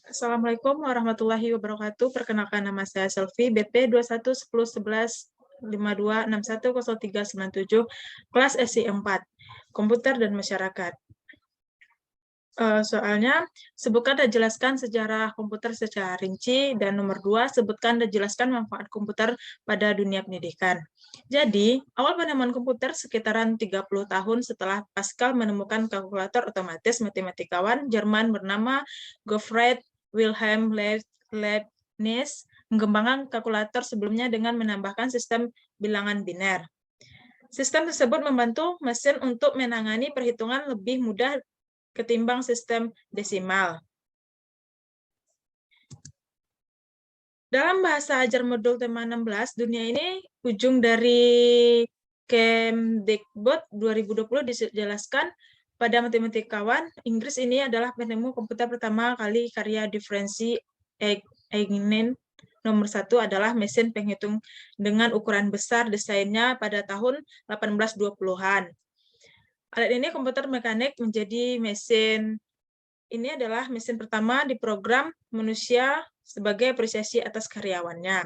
Assalamualaikum warahmatullahi wabarakatuh. Perkenalkan nama saya Selvi, BP 21101152610397, kelas SI 4, Komputer dan Masyarakat. Soalnya, sebutkan dan jelaskan sejarah komputer secara rinci, dan nomor 2, sebutkan dan jelaskan manfaat komputer pada dunia pendidikan. Jadi, awal penemuan komputer sekitaran 30 tahun setelah Pascal menemukan kalkulator otomatis, matematikawan Jerman bernama Gottfried Wilhelm Leibniz mengembangkan kalkulator sebelumnya dengan menambahkan sistem bilangan biner. Sistem tersebut membantu mesin untuk menangani perhitungan lebih mudah ketimbang sistem desimal. Dalam bahasa ajar modul tema 16, dunia ini ujung dari Kemdikbud 2020 dijelaskan pada matematikawan Inggris ini adalah penemu komputer pertama kali karya diferensi Eigen. Nomor 1 adalah mesin penghitung dengan ukuran besar, desainnya pada tahun 1820-an. Alat ini komputer mekanik menjadi mesin. Ini adalah mesin pertama di program manusia sebagai apresiasi atas karyawannya.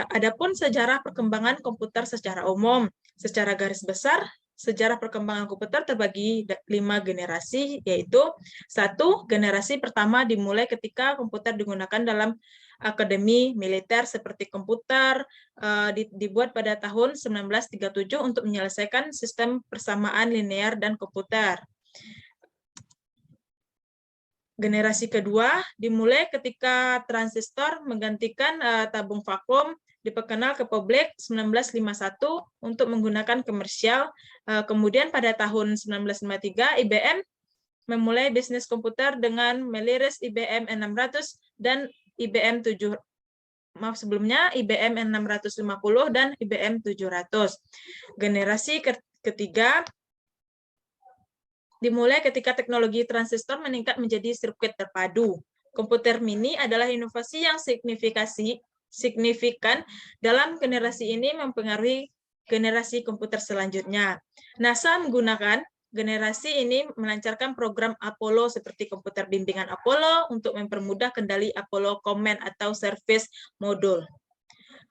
Adapun sejarah perkembangan komputer secara umum, secara garis besar, sejarah perkembangan komputer terbagi 5 generasi, yaitu 1. Generasi pertama dimulai ketika komputer digunakan dalam akademi militer seperti komputer dibuat pada tahun 1937 untuk menyelesaikan sistem persamaan linear dan komputer. Generasi kedua dimulai ketika transistor menggantikan tabung vakum, diperkenal ke publik 1951 untuk menggunakan komersial. Kemudian pada tahun 1953 IBM memulai bisnis komputer dengan meliris IBM N600 dan IBM 650 dan IBM 700. Generasi ketiga dimulai ketika teknologi transistor meningkat menjadi sirkuit terpadu. Komputer mini adalah inovasi yang signifikan dalam generasi ini mempengaruhi generasi komputer selanjutnya. NASA menggunakan generasi ini melancarkan program Apollo seperti komputer bimbingan Apollo untuk mempermudah kendali Apollo Command atau Service Module.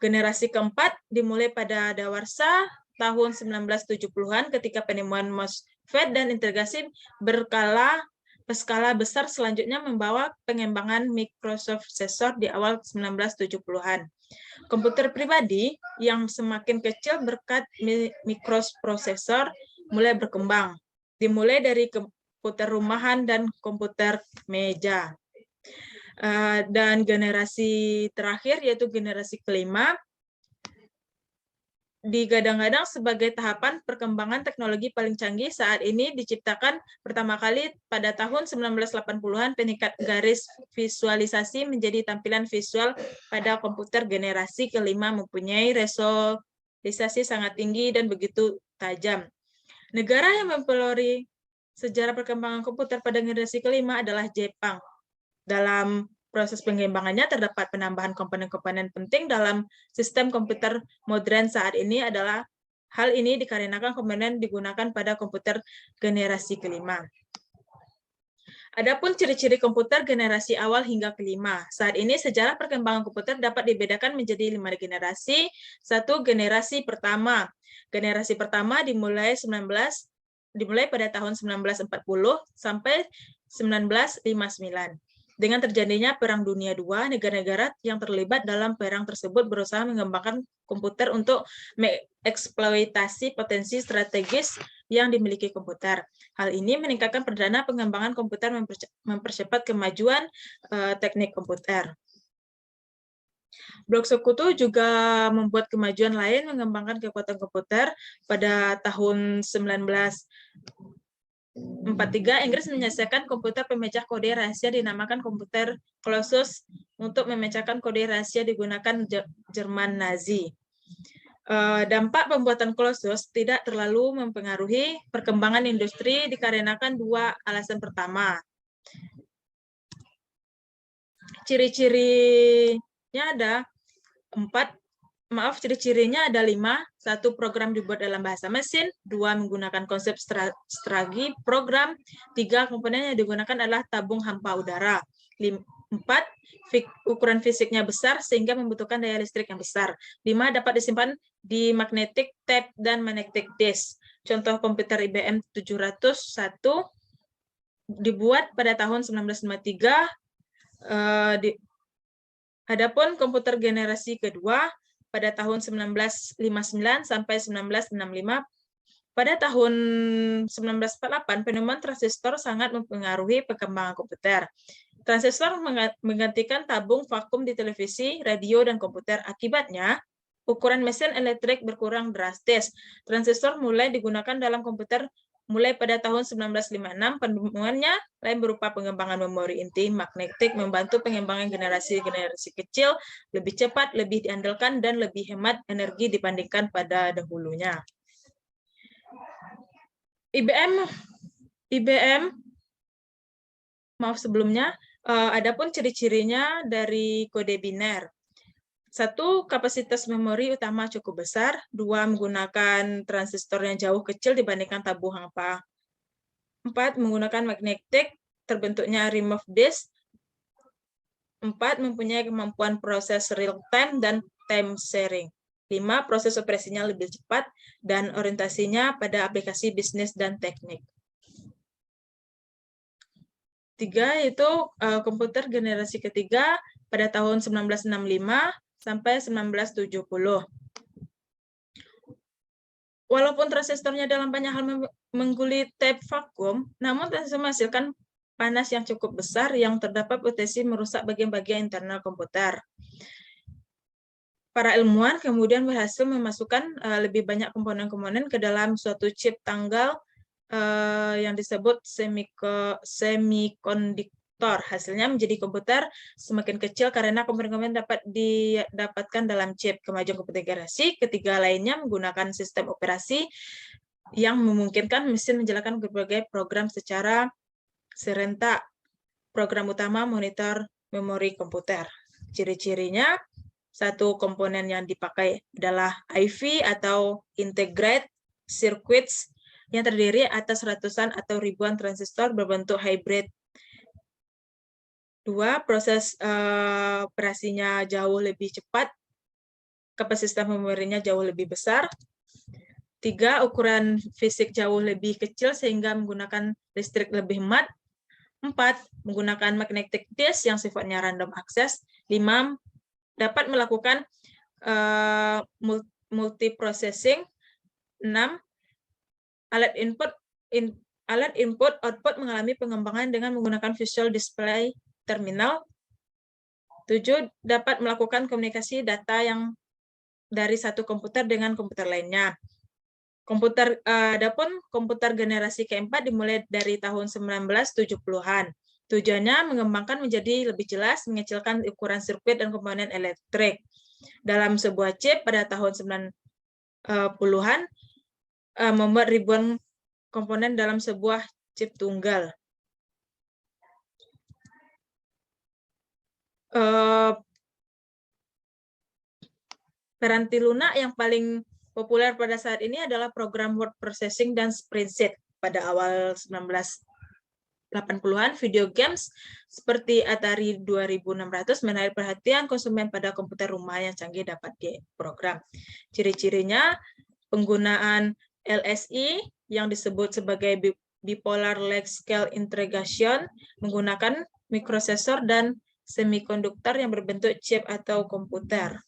Generasi keempat dimulai pada dawarsa tahun 1970-an ketika penemuan MOSFET dan integrasi berskala besar selanjutnya membawa pengembangan microprosesor di awal 1970-an. Komputer pribadi yang semakin kecil berkat microprosesor mulai berkembang, dimulai dari komputer rumahan dan komputer meja. Dan generasi terakhir, yaitu generasi kelima, digadang-gadang sebagai tahapan perkembangan teknologi paling canggih saat ini diciptakan pertama kali pada tahun 1980-an. Peningkat garis visualisasi menjadi tampilan visual pada komputer generasi kelima mempunyai resolusi sangat tinggi dan begitu tajam. Negara yang mempelopori sejarah perkembangan komputer pada generasi kelima adalah Jepang. Dalam proses pengembangannya terdapat penambahan komponen-komponen penting dalam sistem komputer modern saat ini adalah hal ini dikarenakan komponen digunakan pada komputer generasi kelima. Adapun ciri-ciri komputer generasi awal hingga kelima. Saat ini sejarah perkembangan komputer dapat dibedakan menjadi 5 generasi. 1. Generasi pertama. Generasi pertama dimulai pada tahun 1940 sampai 1959. Dengan terjadinya Perang Dunia II, negara-negara yang terlibat dalam perang tersebut berusaha mengembangkan komputer untuk mengeksploitasi potensi strategis yang dimiliki komputer. Hal ini meningkatkan perdana pengembangan komputer, mempercepat kemajuan teknik komputer. Blok Sekutu juga membuat kemajuan lain mengembangkan kekuatan komputer. Pada tahun 1943, Inggris menyelesaikan komputer pemecah kode rahasia dinamakan komputer Colossus untuk memecahkan kode rahasia digunakan Jerman Nazi. Dampak pembuatan Colossus tidak terlalu mempengaruhi perkembangan industri dikarenakan 2 alasan. Pertama, ciri-cirinya ada 4. Ciri-cirinya ada 5. 1. Program dibuat dalam bahasa mesin. 2. Menggunakan konsep strategi program. 3. Komponen yang digunakan adalah tabung hampa udara. 4. Ukuran fisiknya besar sehingga membutuhkan daya listrik yang besar. 5. Dapat disimpan di magnetic tape dan magnetic disk. Contoh komputer IBM 701 dibuat pada tahun 1953. Adapun komputer generasi kedua pada tahun 1959 sampai 1965. Pada tahun 1948, penemuan transistor sangat mempengaruhi perkembangan komputer. Transistor menggantikan tabung vakum di televisi, radio, dan komputer. Akibatnya, ukuran mesin elektrik berkurang drastis. Transistor mulai digunakan dalam komputer mulai pada tahun 1956. Penemuannya lain berupa pengembangan memori inti magnetik, membantu pengembangan generasi-generasi kecil lebih cepat, lebih diandalkan, dan lebih hemat energi dibandingkan pada dahulunya. IBM, maaf sebelumnya, adapun ciri-cirinya dari kode biner. 1. Kapasitas memori utama cukup besar. 2. Menggunakan transistor yang jauh kecil dibandingkan tabung hampa. 4. Menggunakan magnetik, terbentuknya rim of disk. 4. Mempunyai kemampuan proses real time dan time sharing. 5. Proses operasinya lebih cepat dan orientasinya pada aplikasi bisnis dan teknik. 3 yaitu komputer generasi ketiga pada tahun 1965 sampai 1970. Walaupun transistornya dalam banyak hal mengguli tape vakum, namun transistor menghasilkan panas yang cukup besar yang terdapat potensi merusak bagian-bagian internal komputer. Para ilmuwan kemudian berhasil memasukkan lebih banyak komponen-komponen ke dalam suatu chip tanggal yang disebut semikonduktor. Hasilnya menjadi komputer semakin kecil karena komponen-komponen dapat didapatkan dalam chip. Kemajuan komputer generasi ketiga lainnya menggunakan sistem operasi yang memungkinkan mesin menjalankan berbagai program secara serentak. Program utama monitor memori komputer. Ciri-cirinya, 1. Komponen yang dipakai adalah IV atau integrated circuits yang terdiri atas ratusan atau ribuan transistor berbentuk hybrid. 2. Proses operasinya jauh lebih cepat, kapasitas memorinya jauh lebih besar. 3. Ukuran fisik jauh lebih kecil sehingga menggunakan listrik lebih hemat. 4. Menggunakan magnetic disk yang sifatnya random access. 5. Dapat melakukan multiprocessing. 6. Alat input-output mengalami pengembangan dengan menggunakan visual display terminal. 7. Dapat melakukan komunikasi data yang dari satu komputer dengan komputer lainnya. Adapun komputer generasi keempat dimulai dari tahun 1970-an. Tujuannya mengembangkan menjadi lebih jelas, mengecilkan ukuran sirkuit dan komponen elektrik. Dalam sebuah chip pada tahun 90-an, membuat ribuan komponen dalam sebuah chip tunggal. Piranti lunak yang paling populer pada saat ini adalah program word processing dan spreadsheet. Pada awal 1980-an, video games seperti Atari 2600 menarik perhatian konsumen pada komputer rumah yang canggih dapat diprogram. Ciri-cirinya, penggunaan LSI yang disebut sebagai bipolar lag scale integration menggunakan mikrosensor dan semikonduktor yang berbentuk chip atau komputer.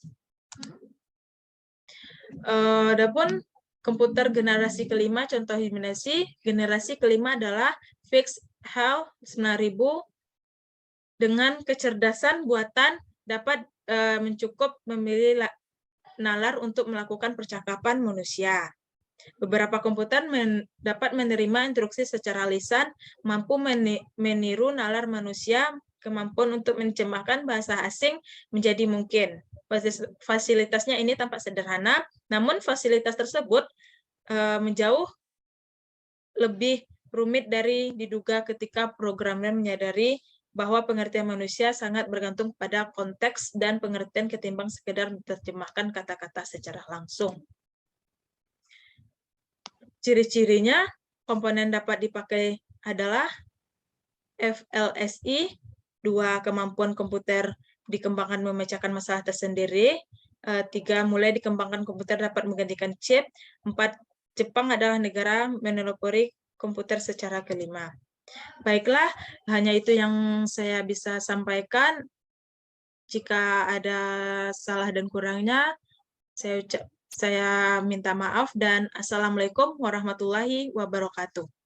Adapun komputer generasi kelima, contoh generasi kelima adalah Fix HAL 9000 dengan kecerdasan buatan dapat mencukup memilih nalar untuk melakukan percakapan manusia. Beberapa komputer dapat menerima instruksi secara lisan, mampu meniru nalar manusia, kemampuan untuk menerjemahkan bahasa asing menjadi mungkin. Fasilitasnya ini tampak sederhana, namun fasilitas tersebut menjauh lebih rumit dari diduga ketika programmer menyadari bahwa pengertian manusia sangat bergantung pada konteks dan pengertian ketimbang sekedar menerjemahkan kata-kata secara langsung. Ciri-cirinya, komponen dapat dipakai adalah FLSI, 2, kemampuan komputer dikembangkan memecahkan masalah tersendiri. 3, mulai dikembangkan komputer dapat menggantikan chip. 4, Jepang adalah negara monopoli komputer secara kelima. Baiklah, hanya itu yang saya bisa sampaikan. Jika ada salah dan kurangnya, saya minta maaf dan Assalamualaikum warahmatullahi wabarakatuh.